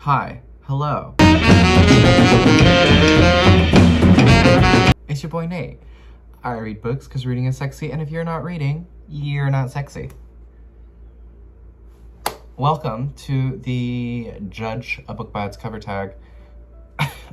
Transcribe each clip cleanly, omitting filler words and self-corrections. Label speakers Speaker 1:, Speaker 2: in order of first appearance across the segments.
Speaker 1: Hi, hello. It's your boy Nate. I read books because reading is sexy, and if you're not reading, you're not sexy. Welcome to the Judge a Book by its cover tag.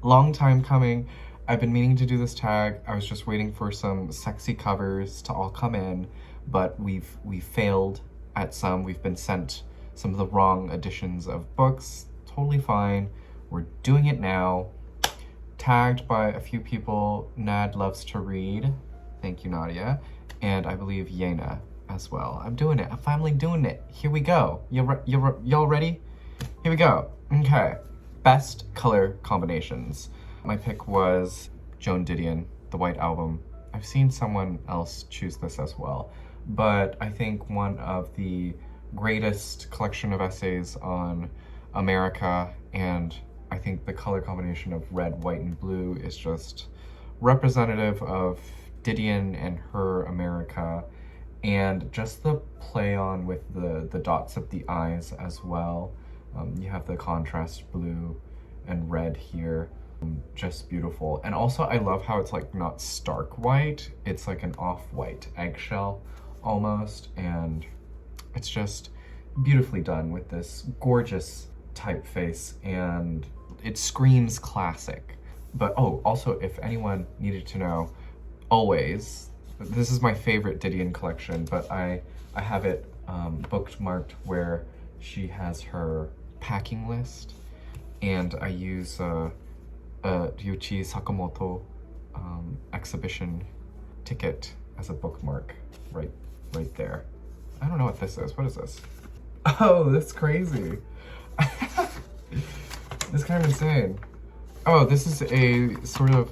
Speaker 1: Long time coming. I've been meaning to do this tag. I was just waiting for some sexy covers to all come in, but we've failed at some. We've been sent some of the wrong editions of books. Totally fine. We're doing it now. Tagged by a few people. Nad loves to read. Thank you, Nadia. And I believe Yena as well. I'm doing it. I'm finally doing it. Here we go. Y'all ready? Here we go. Okay. Best color combinations. My pick was Joan Didion, The White Album. I've seen someone else choose this as well, but I think one of the greatest collection of essays on America, and I think the color combination of red, white, and blue is just representative of Didion and her America, and just the play on with the dots of the eyes as well. You have the contrast blue and red here. Just beautiful. And also I love how it's like not stark white, it's like an off-white eggshell almost, and it's just beautifully done with this gorgeous typeface, and it screams classic. But oh, also, if anyone needed to know, always, this is my favorite Didion collection, but I have it bookmarked where she has her packing list, and I use Ryuichi Sakamoto exhibition ticket as a bookmark right there. I don't know what this is. What is this? Oh, that's crazy. It's kind of insane. Oh, this is a sort of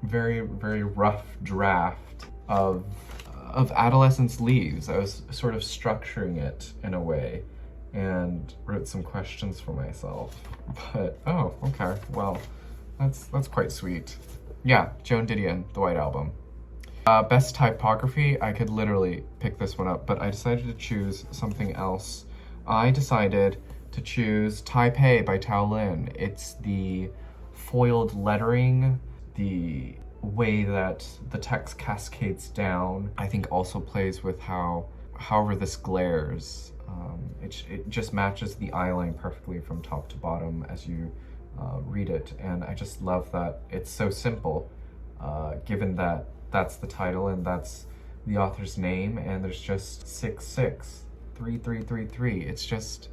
Speaker 1: very, very rough draft of Adolescence Leaves. I was sort of structuring it in a way and wrote some questions for myself. But oh, okay. Well, that's quite sweet. Yeah, Joan Didion, The White Album. Best typography, I could literally pick this one up, but I decided to choose something else. I decided to choose Taipei by Tao Lin. It's the foiled lettering, the way that the text cascades down, I think also plays with however this glares. It just matches the eyeline perfectly from top to bottom as you read it, and I just love that it's so simple, given that that's the title and that's the author's name, and there's just 663333. It's just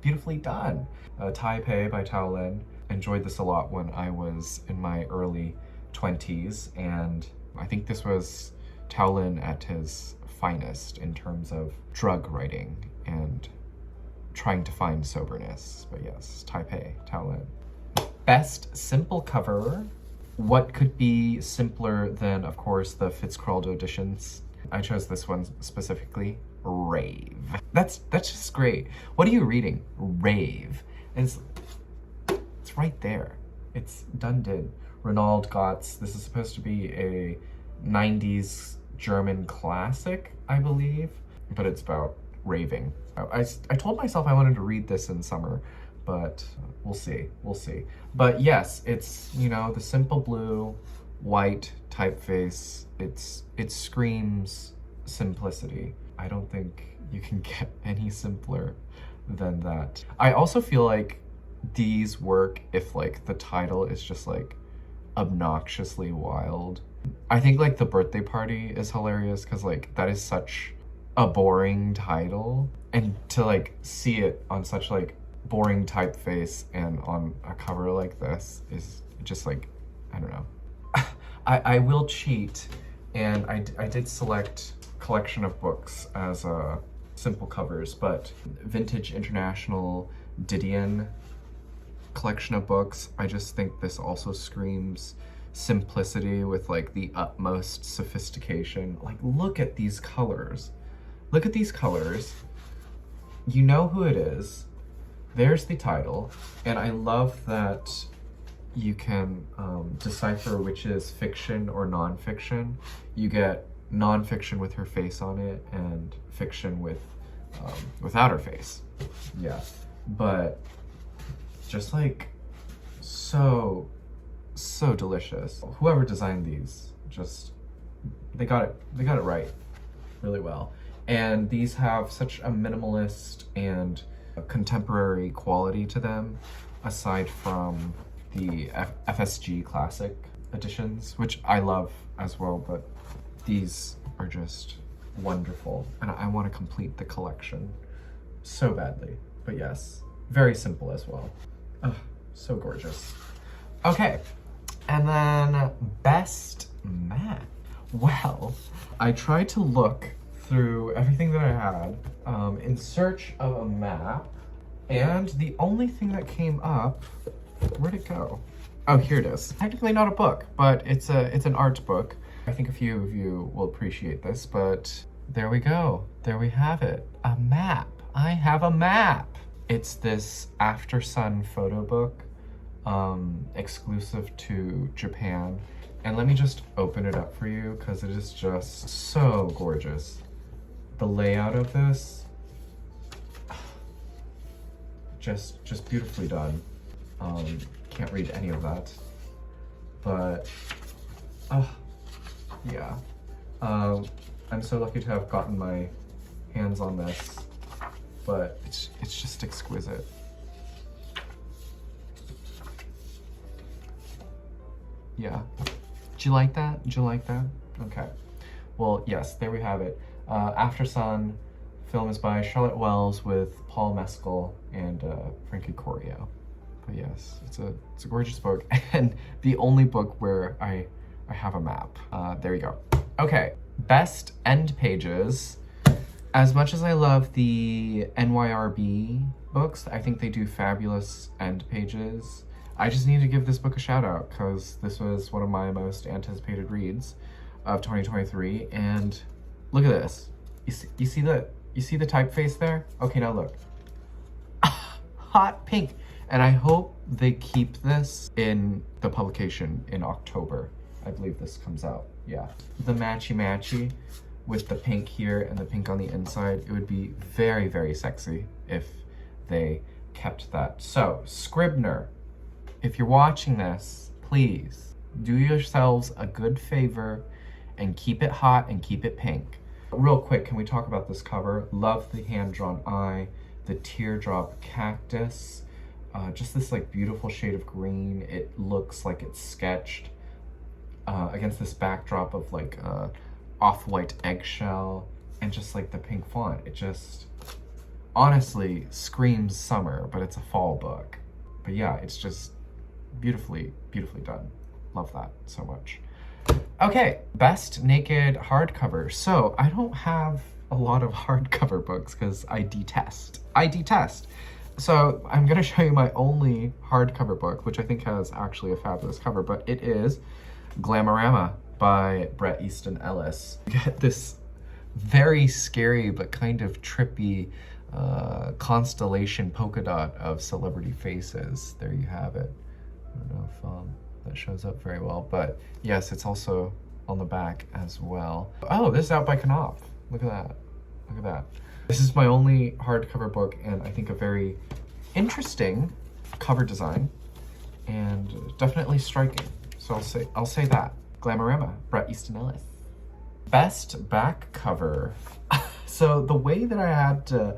Speaker 1: beautifully done. Taipei by Tao Lin. Enjoyed this a lot when I was in my early 20s, and I think this was Tao Lin at his finest in terms of drug writing and trying to find soberness. But yes, Taipei, Tao Lin. Best simple cover. What could be simpler than, of course, the Fitzcarraldo editions? I chose this one specifically, Rave. That's just great. What are you reading? Rave. And it's right there. It's done did. Rainald, Goetz. This is supposed to be a 90s German classic, I believe, but it's about raving. I told myself I wanted to read this in summer, but we'll see. But yes, it's, you know, the simple blue, white typeface. It screams simplicity. I don't think you can get any simpler than that. I also feel like these work if like the title is just like obnoxiously wild. I think like The Birthday Party is hilarious because like that is such a boring title, and to like see it on such like boring typeface and on a cover like this is just like, I don't know. I will cheat, and I did select collection of books as simple covers, but Vintage International Didion collection of books, I just think this also screams simplicity with like the utmost sophistication. Like, look at these colors. Look at these colors. You know who it is. There's the title, and I love that you can decipher which is fiction or nonfiction. You get nonfiction with her face on it, and fiction with without her face. Yeah, but just like so delicious. Whoever designed these, just they got it right really well. And these have such a minimalist and a contemporary quality to them, aside from the FSG classic editions, which I love as well, but these are just wonderful, and I want to complete the collection so badly. But yes, very simple as well. Oh, so gorgeous. Okay, and then best map. Well, I tried to look through everything that I had in search of a map, and the only thing that came up, where'd it go? Oh, here it is. Technically not a book, but it's an art book. I think a few of you will appreciate this, but there we go. There we have it. A map. I have a map. It's this After Sun photo book, exclusive to Japan. And let me just open it up for you because it is just so gorgeous. The layout of this, just beautifully done. Can't read any of that, but yeah. I'm so lucky to have gotten my hands on this, but it's just exquisite. Yeah. Did you like that? Did you like that? Okay. Well, yes, there we have it. After Sun, film is by Charlotte Wells with Paul Mescal and Frankie Corio. But yes, it's a gorgeous book, and the only book where I have a map. There you go. Okay, best end pages. As much as I love the NYRB books, I think they do fabulous end pages. I just need to give this book a shout out because this was one of my most anticipated reads of 2023. And look at this. You see the typeface there? Okay, now look. Hot pink. And I hope they keep this in the publication in October. I believe this comes out. Yeah. The matchy with the pink here and the pink on the inside. It would be very, very sexy if they kept that. So, Scribner, if you're watching this, please do yourselves a good favor and keep it hot and keep it pink. Real quick, can we talk about this cover? Love the hand-drawn eye, the teardrop cactus, just this like beautiful shade of green. It looks like it's sketched against this backdrop of like off-white eggshell and just like the pink font. It just honestly screams summer, but it's a fall book. But yeah, it's just beautifully done. Love that so much. Okay, best naked hardcover. So I don't have a lot of hardcover books because I detest. So I'm gonna show you my only hardcover book, which I think has actually a fabulous cover, but it is Glamorama by Bret, Easton, Ellis. You get this very scary but kind of trippy constellation polka dot of celebrity faces. There you have it. I don't know if that shows up very well, but yes, it's also on the back as well. Oh, this is out by Knopf. Look at that. Look at that. This is my only hardcover book, and I think a very interesting cover design and definitely striking. So I'll say that. Glamorama, Bret Easton Ellis. Best back cover. So the way that I had to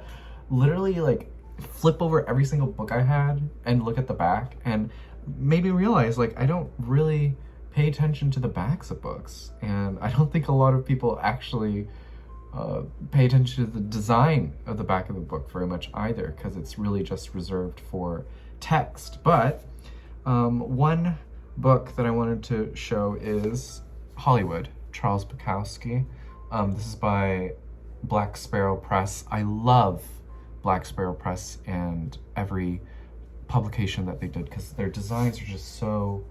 Speaker 1: literally like flip over every single book I had and look at the back and made me realize like I don't really pay attention to the backs of books, and I don't think a lot of people actually pay attention to the design of the back of the book very much either, because it's really just reserved for text. But one book that I wanted to show is Hollywood, Charles Bukowski. This is by Black Sparrow Press. I love Black Sparrow Press and every publication that they did because their designs are just so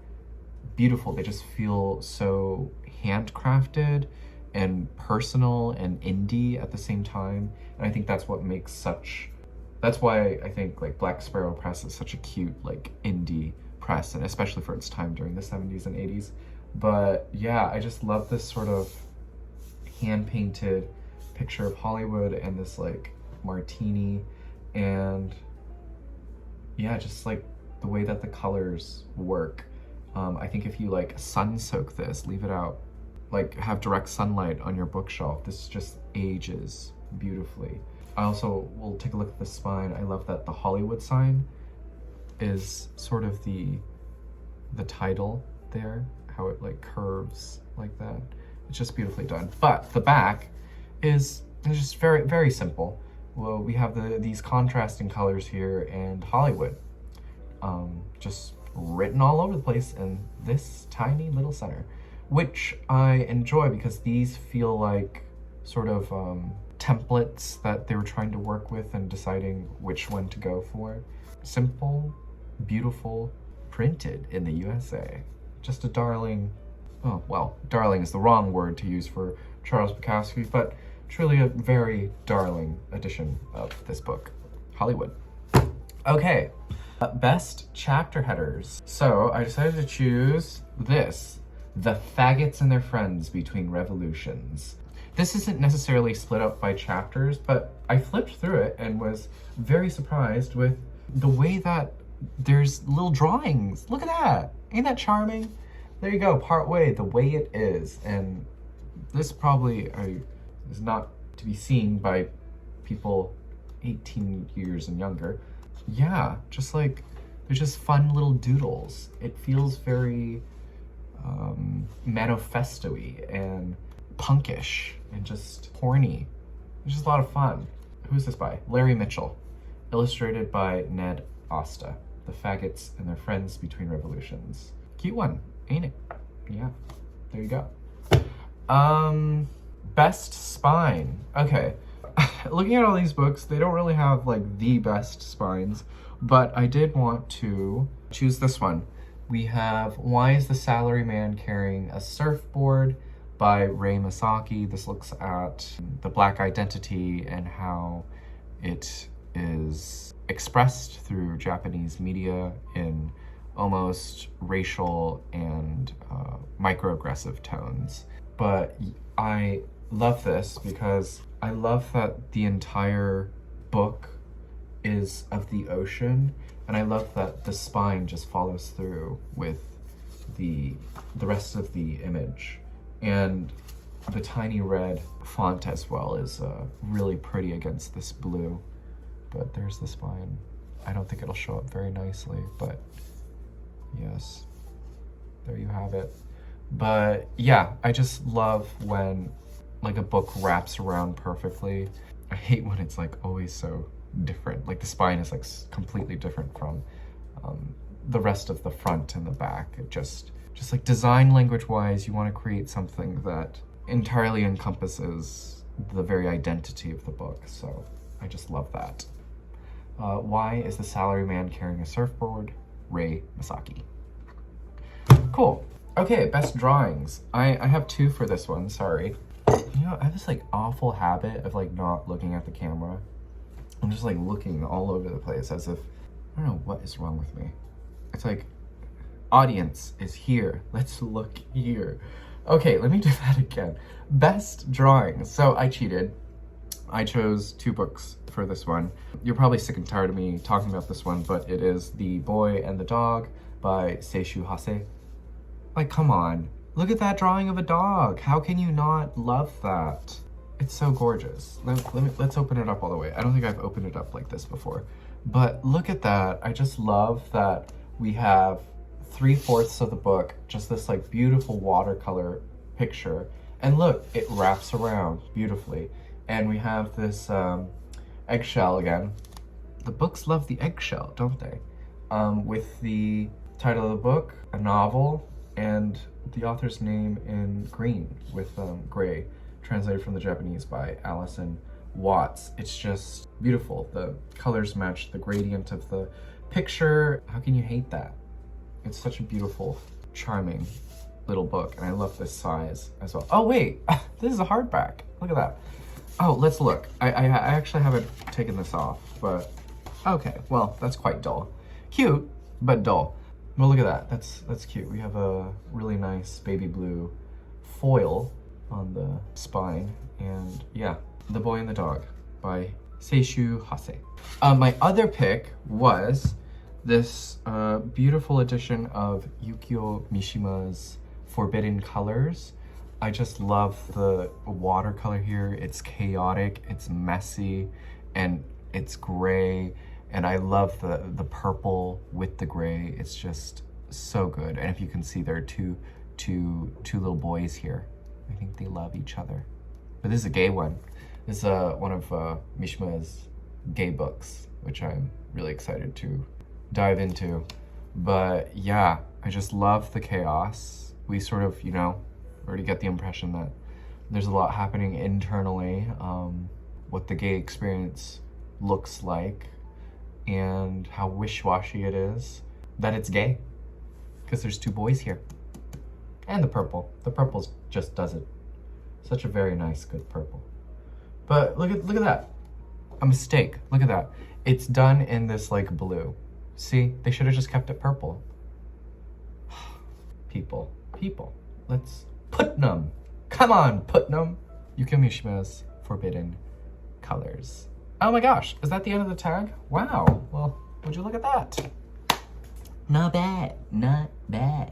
Speaker 1: beautiful. They just feel so handcrafted and personal and indie at the same time. And I think that's what makes that's why I think like Black Sparrow Press is such a cute like indie press, and especially for its time during the 70s and 80s. But yeah, I just love this sort of hand-painted picture of Hollywood and this like martini, and yeah, just like the way that the colors work. I think if you like sun soak this, leave it out, like have direct sunlight on your bookshelf, this just ages beautifully. I also will take a look at the spine. I love that the Hollywood sign is sort of the title there, how it like curves like that. It's just beautifully done. But the back is just very, very simple. Well, we have these contrasting colors here and Hollywood just written all over the place in this tiny little center, which I enjoy because these feel like sort of templates that they were trying to work with and deciding which one to go for. Simple, beautiful, printed in the USA. Just a darling, oh, well, darling is the wrong word to use for Charles Bukowski, but truly a very darling edition of this book, Hollywood. Okay, best chapter headers. So I decided to choose this, The Faggots and Their Friends Between Revolutions. This isn't necessarily split up by chapters, but I flipped through it and was very surprised with the way that there's little drawings. Look at that. Ain't that charming? There you go, part way, the way it is. And this probably is not to be seen by people 18 years and younger. Yeah, just like, they're just fun little doodles. It feels very manifesto-y and punkish and just horny. It's just a lot of fun. Who's this by? Larry Mitchell. Illustrated by Ned Asta. The Faggots and Their Friends Between Revolutions. Cute one, ain't it? Yeah, there you go. Best spine. Okay, looking at all these books, they don't really have like the best spines, but I did want to choose this one. We have Why is the Salaryman Carrying a Surfboard by Ray Masaki. This looks at the Black identity and how it is expressed through Japanese media in almost racial and microaggressive tones. But I love this because I love that the entire book is of the ocean, and I love that the spine just follows through with the rest of the image. And the tiny red font as well is really pretty against this blue. But there's the spine. I don't think it'll show up very nicely, but yes, there you have it. But yeah, I just love when like a book wraps around perfectly. I hate when it's like always so different. Like the spine is like completely different from the rest of the front and the back. It just like design language wise, you want to create something that entirely encompasses the very identity of the book. So I just love that. Why is the Salaryman Carrying a Surfboard? Ray Masaki. Cool. Okay, best drawings. I have two for this one, sorry. You know, I have this like awful habit of like not looking at the camera. I'm just like looking all over the place as if, I don't know what is wrong with me. It's like, audience is here. Let's look here. Okay, let me do that again. Best drawings. So I cheated. I chose two books for this one. You're probably sick and tired of me talking about this one, but it is The Boy and the Dog by Seishu Hase. Like, come on. Look at that drawing of a dog. How can you not love that? It's so gorgeous. Let's open it up all the way. I don't think I've opened it up like this before. But look at that. I just love that we have 3/4 of the book, just this like beautiful watercolor picture. And look, it wraps around beautifully. And we have this eggshell again. The books love the eggshell, don't they? With the title of the book, a novel, and the author's name in green with gray, translated from the Japanese by Allison Watts. It's just beautiful. The colors match the gradient of the picture. How can you hate that? It's such a beautiful, charming little book, and I love this size as well. Oh wait, this is a hardback. Look at that. Oh, let's look. I actually haven't taken this off, but okay, well, that's quite dull. Cute, but dull. Well, look at that. That's cute. We have a really nice baby blue foil on the spine, and yeah, The Boy and the Dog by Seishu Hase. My other pick was this beautiful edition of Yukio Mishima's Forbidden Colors. I just love the watercolor here. It's chaotic, it's messy, and it's gray. And I love the purple with the gray. It's just so good. And if you can see, there are two little boys here. I think they love each other. But this is a gay one. This is one of Mishima's gay books, which I'm really excited to dive into. But yeah, I just love the chaos. We sort of, you know, already get the impression that there's a lot happening internally, what the gay experience looks like, and how wish-washy it is that it's gay, because there's two boys here. And the purple. The purple just does it. Such a very nice, good purple. But look at that. A mistake. Look at that. It's done in this like blue. See, they should have just kept it purple. People. Let's Putnam. Come on, Putnam. Yukio Mishima's Forbidden Colors. Oh my gosh, is that the end of the tag? Wow, well, would you look at that? Not bad, not bad.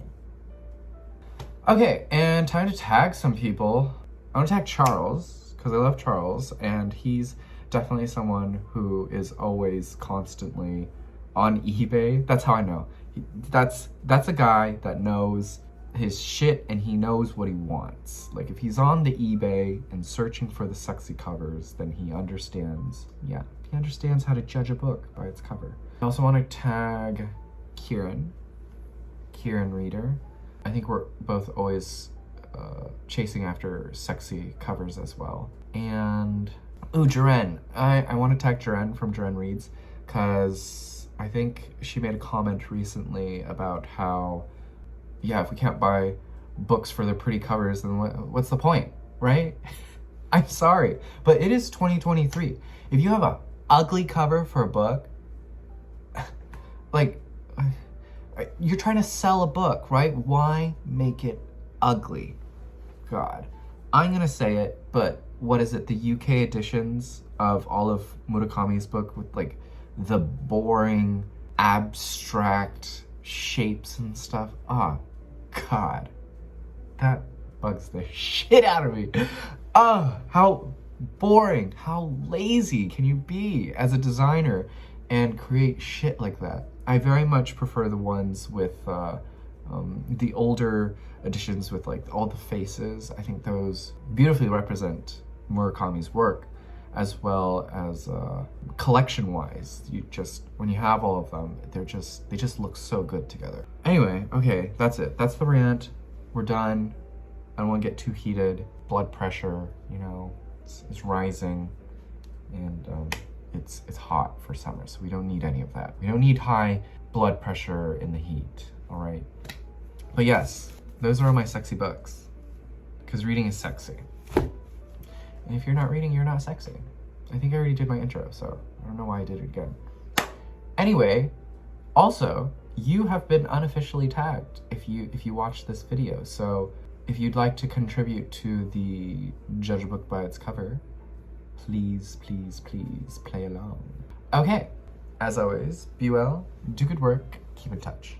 Speaker 1: Okay, and time to tag some people. I want to tag Charles, because I love Charles, and he's definitely someone who is always constantly on eBay. That's how I know. That's a guy that knows his shit and he knows what he wants. Like if he's on the eBay and searching for the sexy covers, then he understands, yeah, he understands how to judge a book by its cover. I also want to tag Kieran Reader. I think we're both always chasing after sexy covers as well. And, ooh, Joan. I want to tag Joan from Joan Reads, because I think she made a comment recently about how, yeah, if we can't buy books for their pretty covers, then what's the point, right? I'm sorry, but it is 2023. If you have a ugly cover for a book, like, you're trying to sell a book, right? Why make it ugly? God, I'm gonna say it, but what is it? The UK editions of all of Murakami's book with like the boring, abstract shapes and stuff. Ah, God, that bugs the shit out of me. Oh, how boring, how lazy can you be as a designer and create shit like that? I very much prefer the ones with the older editions with like all the faces. I think those beautifully represent Murakami's work, as well as collection-wise. When you have all of them, they just look so good together. Anyway, okay, that's it. That's the rant. We're done. I don't want to get too heated. Blood pressure, you know, it's rising, and it's hot for summer, so we don't need any of that. We don't need high blood pressure in the heat, all right? But yes, those are all my sexy books, because reading is sexy. And if you're not reading, you're not sexy. I think I already did my intro, so I don't know why I did it again. Anyway, also, you have been unofficially tagged if you watched this video. So if you'd like to contribute to the Judge a Book by its cover, please play along. Okay, as always, be well, do good work, keep in touch.